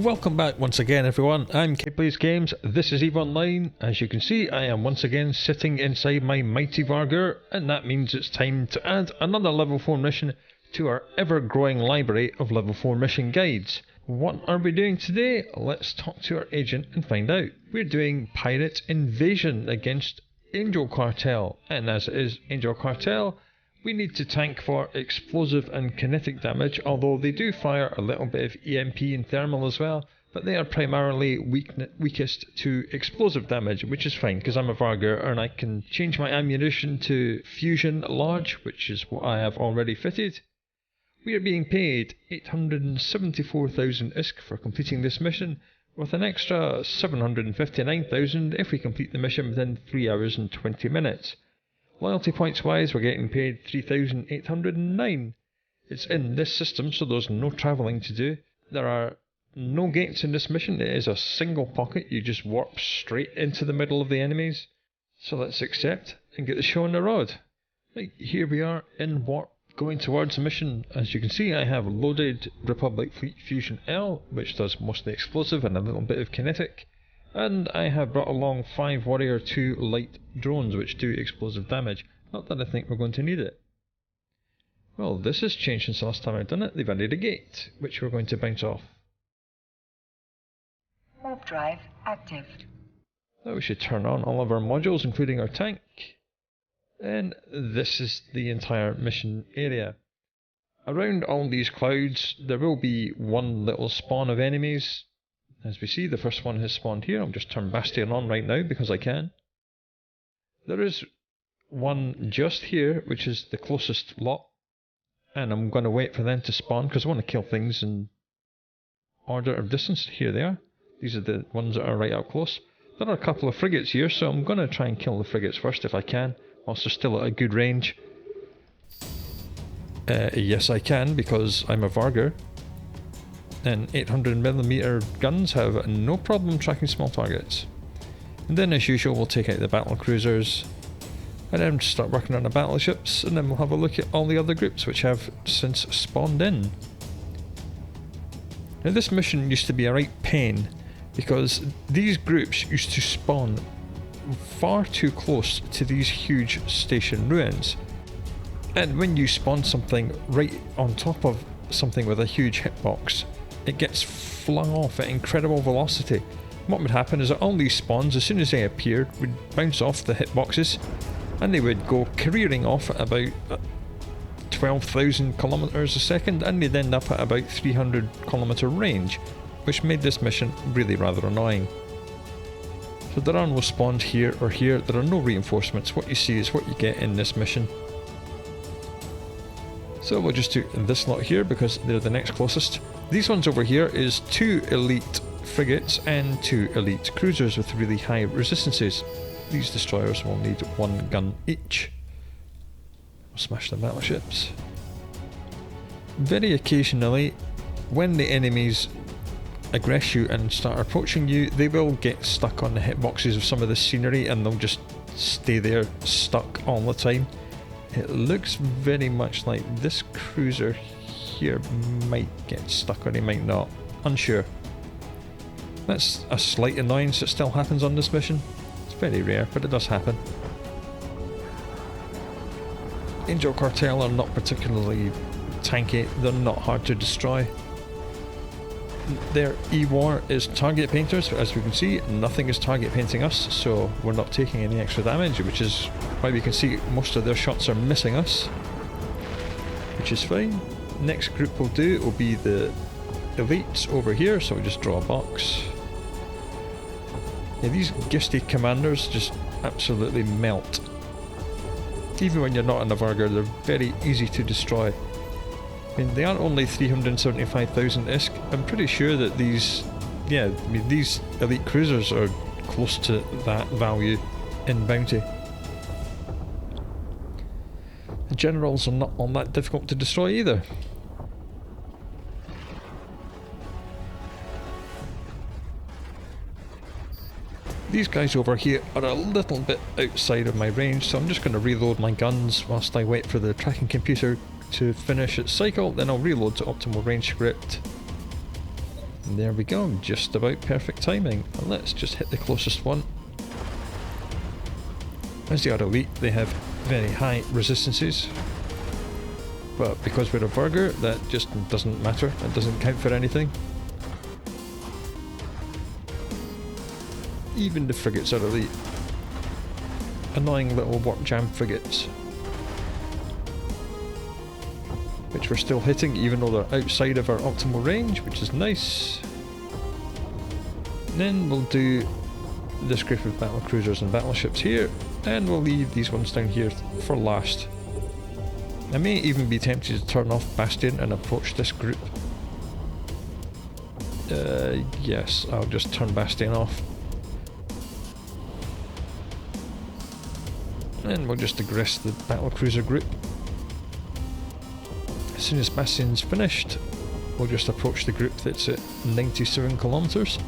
Welcome back once again everyone, I'm Plays Games, this is EVE Online. As you can see, I am once again sitting inside my mighty Vargur, and that means it's time to add another level 4 mission to our ever-growing library of level 4 mission guides. What are we doing today? Let's talk to our agent and find out. We're doing Pirate Invasion against Angel Cartel, and as it is Angel Cartel, we need to tank for explosive and kinetic damage, although they do fire a little bit of EMP and thermal as well, but they are primarily weakest to explosive damage, which is fine because I'm a Vargur and I can change my ammunition to Fusion Large, which is what I have already fitted. We are being paid 874,000 ISK for completing this mission, with an extra 759,000 if we complete the mission within 3 hours and 20 minutes. Loyalty points wise, we're getting paid 3,809. It's in this system, so there's no travelling to do. There are no gates in this mission, it is a single pocket, you just warp straight into the middle of the enemies. So let's accept and get the show on the road. Right, here we are in warp, going towards the mission. As you can see, I have loaded Republic Fleet Fusion L, which does mostly explosive and a little bit of kinetic. And I have brought along 5 Warrior II light drones which do explosive damage. Not that I think we're going to need it. Well, this has changed since the last time I've done it. They've added a gate, which we're going to bounce off. Warp drive active. Now we should turn on all of our modules, including our tank. And this is the entire mission area. Around all these clouds, there will be one little spawn of enemies. As we see, the first one has spawned here. I'll just turn Bastion on right now because I can. There is one just here, which is the closest lot. And I'm going to wait for them to spawn because I want to kill things in order of distance. Here they are. These are the ones that are right up close. There are a couple of frigates here, so I'm going to try and kill the frigates first if I can, whilst they're still at a good range. Yes, I can because I'm a Vargur. And 800mm guns have no problem tracking small targets. And then as usual we'll take out the battle cruisers and then start working on the battleships, and then we'll have a look at all the other groups which have since spawned in. Now this mission used to be a right pain because these groups used to spawn far too close to these huge station ruins. And when you spawn something right on top of something with a huge hitbox, it gets flung off at incredible velocity. What would happen is that all these spawns, as soon as they appeared, would bounce off the hitboxes and they would go careering off at about 12,000 kilometers a second, and they'd end up at about 300 kilometer range, which made this mission really rather annoying. So there are no spawns here or here, there are no reinforcements. What you see is what you get in this mission. So we'll just do this lot here because they're the next closest. These ones over here is 2 elite frigates and 2 elite cruisers with really high resistances. These destroyers will need 1 gun each. We'll smash the battleships. Very occasionally, when the enemies aggress you and start approaching you, they will get stuck on the hitboxes of some of the scenery and they'll just stay there stuck all the time. It looks very much like this cruiser here might get stuck or he might not. Unsure. That's a slight annoyance that still happens on this mission. It's very rare, but it does happen. Angel Cartel are not particularly tanky, they're not hard to destroy. Their E-War is target painters, but as we can see, nothing is target painting us, so we're not taking any extra damage, which is why we can see most of their shots are missing us, which is fine. Next group we'll do will be the elites over here, so we just draw a box. Yeah, these gisty commanders just absolutely melt. Even when you're not in the Vargur, they're very easy to destroy. I mean, they are only 375,000 ISK. I'm pretty sure that these elite cruisers are close to that value in bounty. The generals are not all that difficult to destroy either. These guys over here are a little bit outside of my range, so I'm just going to reload my guns whilst I wait for the tracking computer to finish its cycle, then I'll reload to optimal range script And there we go, just about perfect timing. And let's just hit the closest one. As they are elite, they have very high resistances. But because we're a Vargur, that just doesn't matter. It doesn't count for anything. Even the frigates are elite. Annoying little warp jam frigates. Which we're still hitting even though they're outside of our optimal range, which is nice. Then we'll do this group of battle cruisers and battleships here, and we'll leave these ones down here for last. I may even be tempted to turn off Bastion and approach this group. Yes, I'll just turn Bastion off. And we'll just aggress the battlecruiser group. As soon as Bastion's finished, we'll just approach the group that's at 97 kilometers.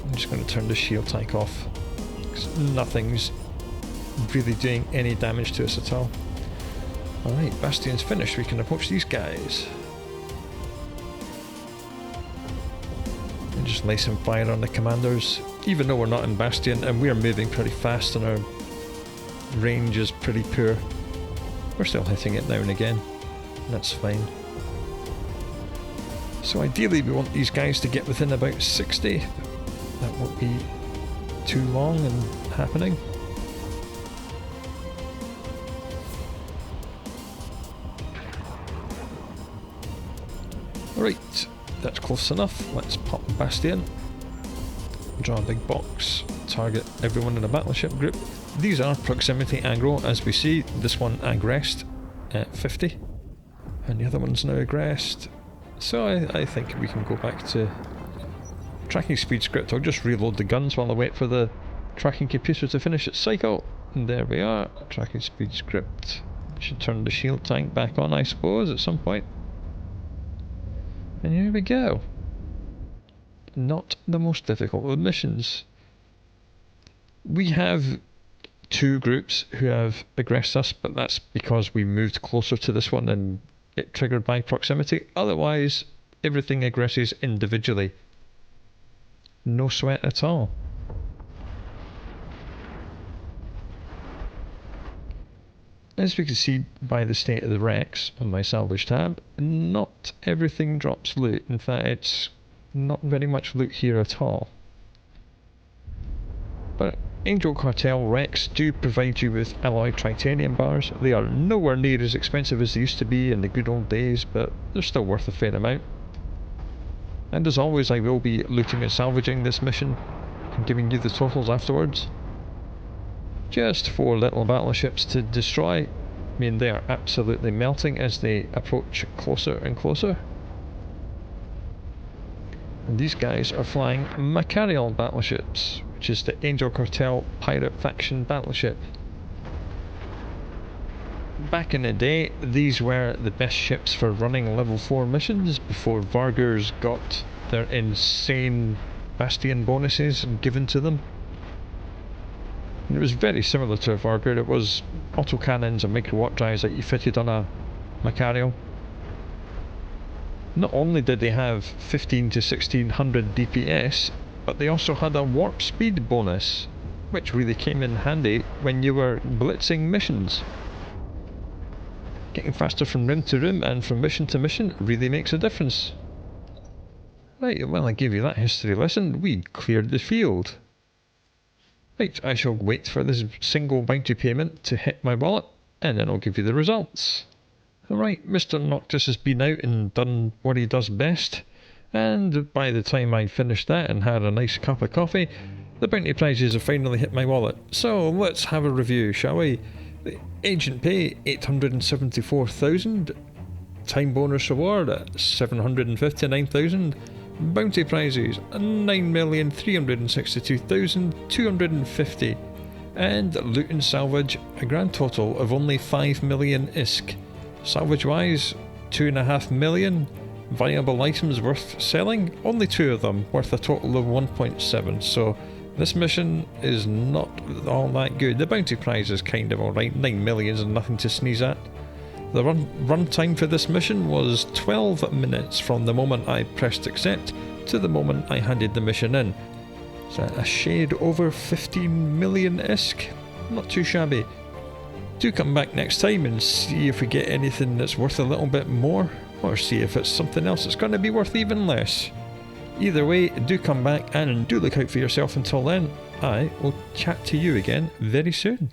I'm just going to turn the shield tank off, because nothing's really doing any damage to us at all. Alright, Bastion's finished, we can approach these guys. And just lay some fire on the commanders, even though we're not in Bastion and we're moving pretty fast and our range is pretty poor. We're still hitting it now and again, and that's fine. So ideally we want these guys to get within about 60. That won't be too long and happening. Right, that's close enough. Let's pop Bastion. Draw a big box. Target everyone in the battleship group. These are proximity aggro, as we see. This one aggressed at 50, and the other one's now aggressed. So I think we can go back to tracking speed script. I'll just reload the guns while I wait for the tracking computer to finish its cycle. And there we are, tracking speed script. Should turn the shield tank back on, I suppose, at some point. And here we go. Not the most difficult of missions. We have two groups who have aggressed us, but that's because we moved closer to this one and it triggered by proximity. Otherwise, everything aggresses individually. No sweat at all. As we can see by the state of the wrecks on my salvage tab, not everything drops loot. In fact, it's not very much loot here at all. But Angel Cartel wrecks do provide you with alloyed titanium bars. They are nowhere near as expensive as they used to be in the good old days, but they're still worth a fair amount. And as always, I will be looting and salvaging this mission and giving you the totals afterwards. Just 4 little battleships to destroy. I mean, they are absolutely melting as they approach closer and closer. And these guys are flying Microwarpdrive battleships, which is the Angel Cartel pirate faction battleship. Back in the day, these were the best ships for running level 4 missions before Vargurs got their insane Bastion bonuses given to them. And it was very similar to a Vargur. It was autocannons and microwarpdrives that you fitted on a Microwarpdrive. Not only did they have 15 to 1600 DPS, but they also had a warp speed bonus, which really came in handy when you were blitzing missions. Getting faster from room to room and from mission to mission really makes a difference. Right, well, I gave you that history lesson. We cleared the field. Right, I shall wait for this single bounty payment to hit my wallet, and then I'll give you the results. Alright, Mr. Noctis has been out and done what he does best, and by the time I finished that and had a nice cup of coffee, the bounty prizes have finally hit my wallet. So let's have a review, shall we? The agent pay, 874,000, time bonus reward at 759,000, bounty prizes 9,362,250, and loot and salvage a grand total of only 5 million ISK. Salvage wise, 2.5 million. Viable items worth selling, only 2 of them, worth a total of 1.7. So this mission is not all that good. The bounty prize is kind of alright, 9 million is nothing to sneeze at. The run time for this mission was 12 minutes from the moment I pressed accept to the moment I handed the mission in. So a shade over 15 million ISK, not too shabby. Do come back next time and see if we get anything that's worth a little bit more, or see if it's something else that's going to be worth even less. Either way, do come back and do look out for yourself. Until then, I will chat to you again very soon.